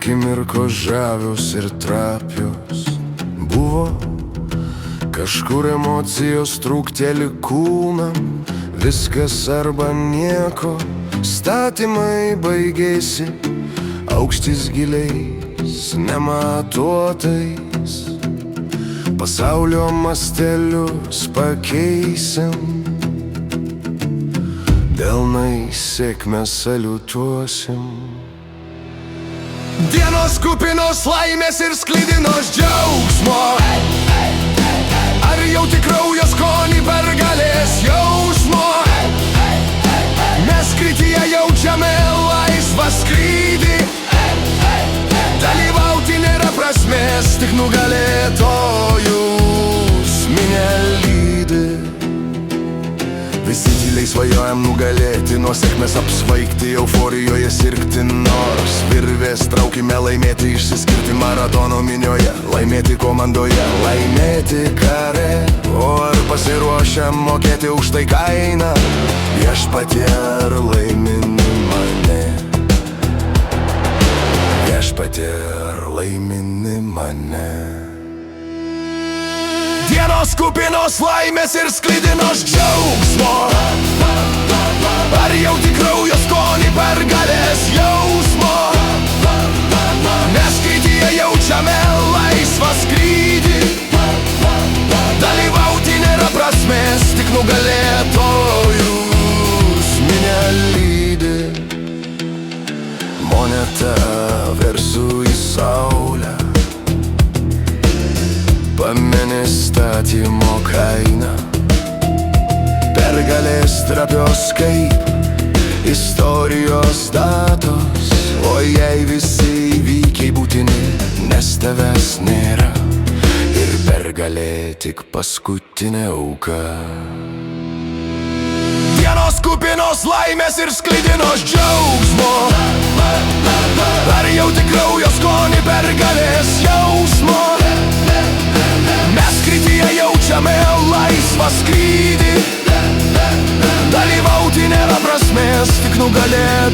Akimirkos žavios ir trapios buvo, kažkur emocijos trūkteli kūnam, viskas arba nieko, statymai baigėsi aukštis giliais nematuotais, pasaulio mastelius pakeisim, delnais sėkmę saliutuosim. Dienos kupinos laimės ir sklidinos džiaugsmo, ar jauti kraujo skonį pergalės jausmo? Mes krytyje jaučiame laisvą skrydį, dalyvauti nėra prasmės, tik nugalėtojus minia lydi. Visi tyliai svajojam nugalėti, nuo sėkmės apsvaigti, euforijoje sirgti, nors virvės traukime laimėti, išsiskirti maratono minioje, laimėti komandoje, laimėti kare. O ar pasiruošę mokėti už tai kainą? Viešpatie, ar laimini mane? Viešpatie, ar laimini mane? Dienos kupinos laimės ir sklidinos džiaugsmo, ar jauti kraujo skonį pergalės jausmo? Mes krytyje jaučiame laisvą skrydį, dalyvauti nėra prasmės, tik nugalėtojus minia lydi. Moneta versiu į saulę, pameni statymo kainą, pergalės trapios kaip istorijos datos. O jei visi įvykiai būtini, nes tavęs nėra, ir pergalė tik paskutinė auka. Dienos kupinos laimės ir sklidinos džiaugsmo, ar jauti kraujo skonį pergalės jausmo? Mes krytyje jaučiame laisvą skrydį, dalyvauti nėra prasmės, tik nugalėtojus